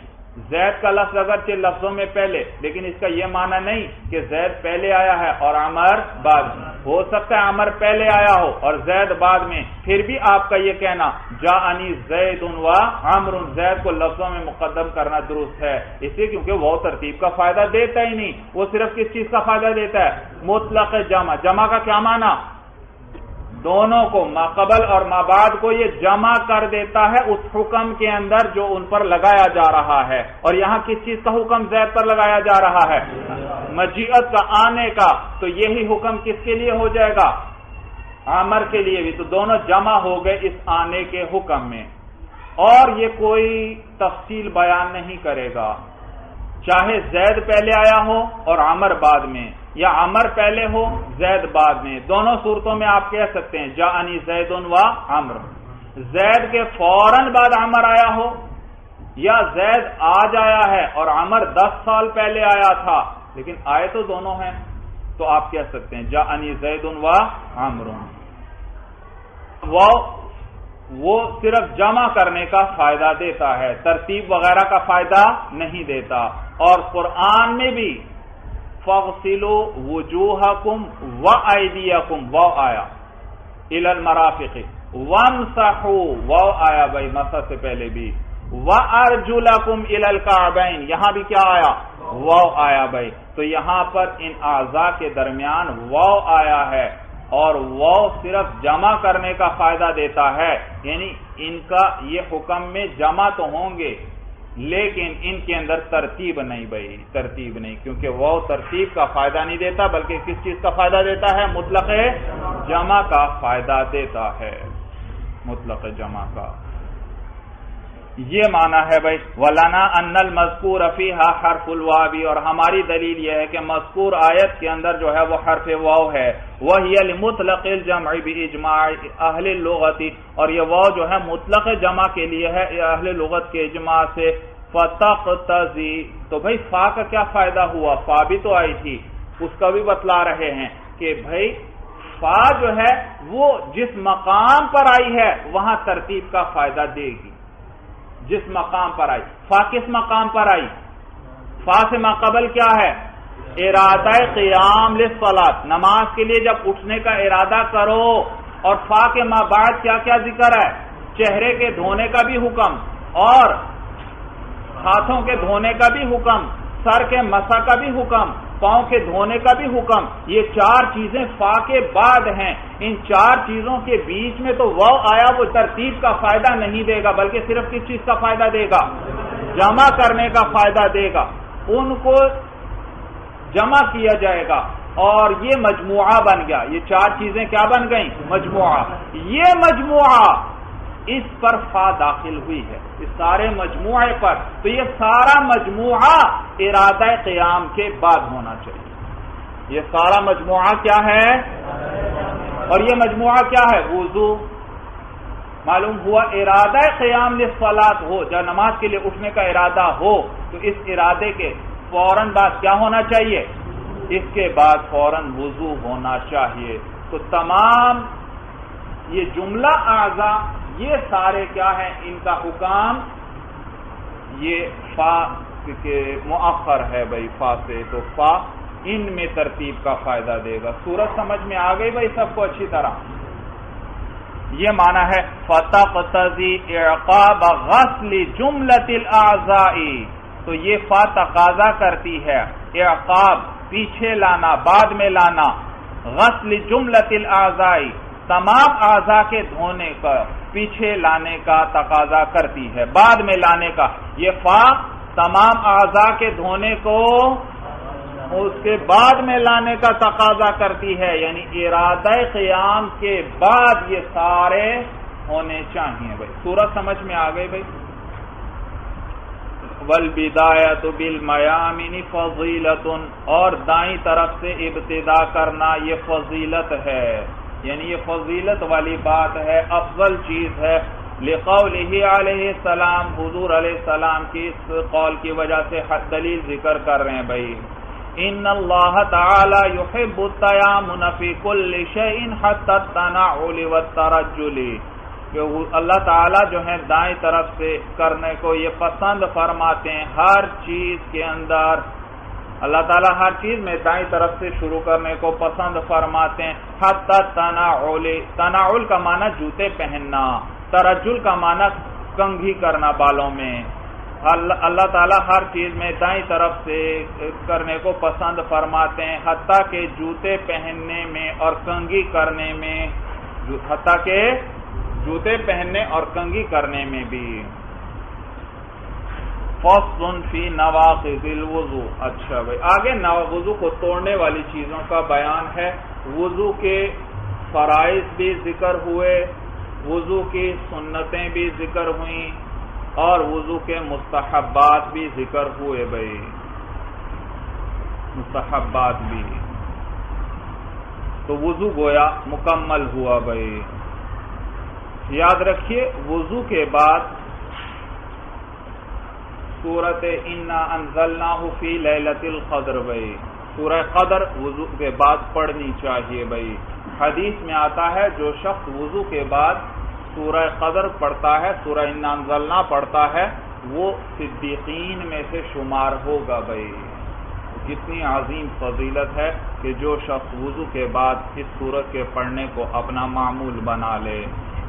زید کا لفظ اگرچہ لفظوں میں پہلے، لیکن اس کا یہ معنی نہیں کہ زید پہلے آیا ہے اور عمر بعد میں، ہو سکتا ہے عمر پہلے آیا ہو اور زید بعد میں، پھر بھی آپ کا یہ کہنا جاءنی زید و عمر، زید کو لفظوں میں مقدم کرنا درست ہے، اس لیے کیونکہ وہ ترتیب کا فائدہ دیتا ہی نہیں، وہ صرف کس چیز کا فائدہ دیتا ہے؟ مطلق جمع۔ جمع کا کیا معنی؟ دونوں کو، ما قبل اور ما بعد کو یہ جمع کر دیتا ہے اس حکم کے اندر جو ان پر لگایا جا رہا ہے۔ اور یہاں کس چیز کا حکم زید پر لگایا جا رہا ہے؟ مجیعت کا، آنے کا، تو یہی حکم کس کے لیے ہو جائے گا؟ عامر کے لیے بھی، تو دونوں جمع ہو گئے اس آنے کے حکم میں، اور یہ کوئی تفصیل بیان نہیں کرے گا، چاہے زید پہلے آیا ہو اور عمر بعد میں، یا عمر پہلے ہو زید بعد میں، دونوں صورتوں میں آپ کہہ سکتے ہیں جاءنی زید و عمر۔ زید کے فوراً بعد عمر آیا ہو، یا زید آج آیا ہے اور عمر 10 سال پہلے آیا تھا، لیکن آئے تو دونوں ہیں، تو آپ کہہ سکتے ہیں جاءنی زید و عمر۔ وہ صرف جمع کرنے کا فائدہ دیتا ہے، ترتیب وغیرہ کا فائدہ نہیں دیتا۔ اور قرآن میں بھی فَاغْسِلُوا وُجُوهَكُمْ وَأَيْدِيَكُمْ واو آیا، إِلَى الْمَرَافِقِ، وَامْسَحُوا واو آیا بھائی مسح سے پہلے بھی، وَأَرْجُلَكُمْ إِلَى الْكَعْبَيْنِ یہاں بھی کیا آیا؟ واو آیا بھائی۔ تو یہاں پر ان اعضاء کے درمیان واو آیا ہے، اور واو صرف جمع کرنے کا فائدہ دیتا ہے، یعنی ان کا یہ حکم میں جمع تو ہوں گے لیکن ان کے اندر ترتیب نہیں بھائی، ترتیب نہیں، کیونکہ وہ ترتیب کا فائدہ نہیں دیتا بلکہ کس چیز کا فائدہ دیتا ہے؟ مطلق جمع کا فائدہ دیتا ہے، مطلق جمع کا۔ یہ معنی ہے بھائی وَلَنَا أَنَّ الْمَذْكُورَ فِيهَا حَرْفُ الْوَاوِ، اور ہماری دلیل یہ ہے کہ مذکور آیت کے اندر جو ہے وہ حرف واو ہے، وَهِيَ لِمُطْلَقِ الْجَمْعِ بِإِجْمَاعِ أَهْلِ اللُّغَةِ، اور یہ واو جو ہے مطلق جمع کے لیے ہے اہل لغت کے اجماع سے۔ فَتَقْتَضِي، تو بھائی فا کا کیا فائدہ ہوا؟ فا بھی تو آئی تھی، اس کا بھی بتلا رہے ہیں کہ بھائی فا جو ہے وہ جس مقام پر آئی ہے وہاں ترتیب کا فائدہ دے گی، جس مقام پر آئی. فا کس مقام پر آئی؟ فا سے ماقبل کیا ہے؟ ارادہ قیام للصلاۃ، نماز کے لیے جب اٹھنے کا ارادہ کرو. اور فا کے ما بعد کیا کیا ذکر ہے؟ چہرے کے دھونے کا بھی حکم، اور ہاتھوں کے دھونے کا بھی حکم، سر کے مسح کا بھی حکم، پاؤں کے دھونے کا بھی حکم. یہ 4 چیزیں فا کے بعد ہیں. ان 4 چیزوں کے بیچ میں تو واو آیا، وہ ترتیب کا فائدہ نہیں دے گا، بلکہ صرف کس چیز کا فائدہ دے گا؟ جمع کرنے کا فائدہ دے گا. ان کو جمع کیا جائے گا اور یہ مجموعہ بن گیا. یہ 4 چیزیں کیا بن گئیں؟ مجموعہ. یہ مجموعہ اس پر فا داخل ہوئی ہے، اس سارے مجموعے پر. تو یہ سارا مجموعہ ارادہ قیام کے بعد ہونا چاہیے. یہ سارا مجموعہ کیا ہے؟ اور یہ مجموعہ کیا ہے؟ وضو. معلوم ہوا ارادہ قیام للصلاۃ ہو، جب نماز کے لیے اٹھنے کا ارادہ ہو تو اس ارادے کے فوراً بعد کیا ہونا چاہیے؟ اس کے بعد فوراً وضو ہونا چاہیے. تو تمام یہ جملہ اعضاء یہ سارے کیا ہیں؟ ان کا حکام یہ فا کے مؤخر ہے بھائی، فا سے. تو فا ان میں ترتیب کا فائدہ دے گا. صورت سمجھ میں آ گئی بھائی سب کو اچھی طرح؟ یہ معنی ہے فتقتضی اعقاب غسل جملۃ الاعضاء. تو یہ فا تقاضا کرتی ہے اعقاب، پیچھے لانا، بعد میں لانا، غسل جملۃ الاعضاء، تمام اعضاء کے دھونے کا پیچھے لانے کا تقاضا کرتی ہے، بعد میں لانے کا. یہ فا تمام اعضاء کے دھونے کو اس کے بعد میں لانے کا تقاضا کرتی ہے، یعنی ارادہ قیام کے بعد یہ سارے ہونے چاہیے بھائی. صورت سمجھ میں آ گئی بھائی؟ والبدایۃ بالمیامن فضیلۃ، اور دائیں طرف سے ابتدا کرنا یہ فضیلت ہے، یعنی یہ فضیلت والی بات ہے، افضل چیز ہے. لقولہ علیہ السلام، حضور علیہ السلام کی اس قول کی وجہ سے دلیل ذکر کر رہے ہیں بھائی. ان اللہ تعالی یحب التیامن فی کل شیء حتی التنعل والترجل، کہ اللہ تعالیٰ جو ہے دائیں طرف سے کرنے کو یہ پسند فرماتے ہیں ہر چیز کے اندر. اللہ تعالیٰ ہر چیز میں دائیں طرف سے شروع کرنے کو پسند فرماتے ہیں. حتی التنعل، تنعل کا معنی جوتے پہننا، ترجل کا معنی کنگھی کرنا بالوں میں. اللہ تعالیٰ ہر چیز میں دائیں طرف سے کرنے کو پسند فرماتے ہیں، حتیٰ کہ جوتے پہننے میں اور کنگھی کرنے میں، حتیٰ کہ جوتے پہننے اور کنگھی کرنے میں بھی. فصل فی نواقض الوضو. اچھا بھائی، آگے وضو کو توڑنے والی چیزوں کا بیان ہے. وضو کے فرائض بھی ذکر ہوئے، وضو کی سنتیں بھی ذکر ہوئیں، اور وضو کے مستحبات بھی ذکر ہوئے بھائی، مستحبات بھی. تو وضو گویا مکمل ہوا بھائی. یاد رکھیے وضو کے بعد سورۃ انا انزلناہ فی لیلۃ القدر بھائی، سورہ قدر وضو کے بعد پڑھنی چاہیے بھائی. حدیث میں آتا ہے جو شخص وضو کے بعد سورہ قدر پڑھتا ہے، سورہ انا انزلنا پڑھتا ہے، وہ صدیقین میں سے شمار ہوگا بھائی. کتنی عظیم فضیلت ہے کہ جو شخص وضو کے بعد اس سورت کے پڑھنے کو اپنا معمول بنا لے.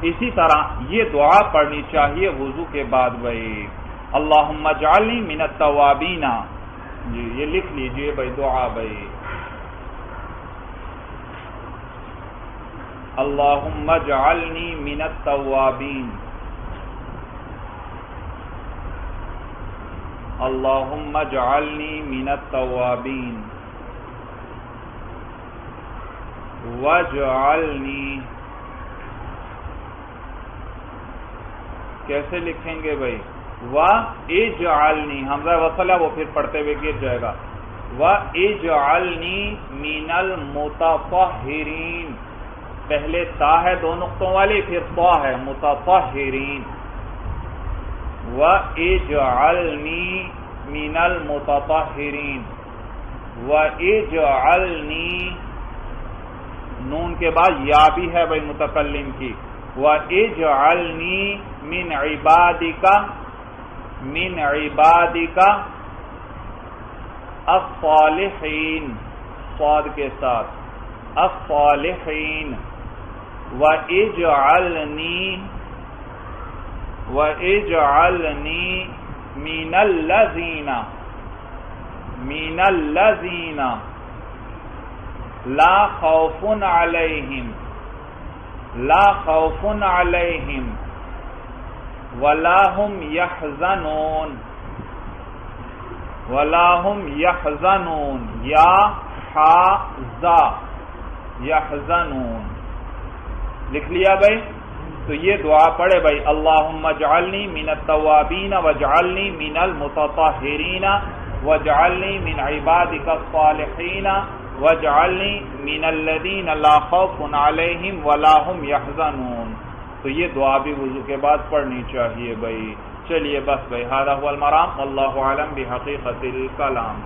اسی طرح یہ دعا پڑھنی چاہیے وضو کے بعد بھائی، اللہم اجعلنی من التوابین. جی یہ لکھ لیجئے بھائی دعا بھائی، اللہم اجعلنی من التوابین، اللہم اجعلنی من التوابین واجعلنی. کیسے لکھیں گے بھائی؟ وَاجْعَلْنِي، حمزہ وصل ہے وہ پھر پڑھتے ہوئے گر جائے گا. وَاجْعَلْنِي مِنَ الْمُتَطَهِّرِينَ، پہلے تا ہے 2 نقطوں والی، پھر طا ہے متطہرین. وَاجْعَلْنِي مِنَ الْمُتَطَهِّرِينَ، وَاجْعَلْنِي، نون کے بعد یا بھی ہے بھائی متکلم کی، وَاجْعَلْنِي مِنْ عِبَادِكَ من عبادک الصالحین، صاد کے ساتھ، الصالحین، وَإِجْعَلْنِي مِنَ الَّذِينَ لا خوف علیہم ولا هم يحزنون یا حازا یحزنون، لکھ لیا بھائی؟ تو یہ دعا پڑھے بھائی، اللہم اجعلنی من التوابین واجعلنی من المتطہرین واجعلنی من عبادک الصالحین واجعلنی من الذین لا خوف علیہم ولا هم يحزنون۔ تو یہ دعا بھی وضو کے بعد پڑھنی چاہیے بھائی۔ چلیے بس بھائی، ھذا هو المرام، واللہ اعلم بحقیقت الکلام۔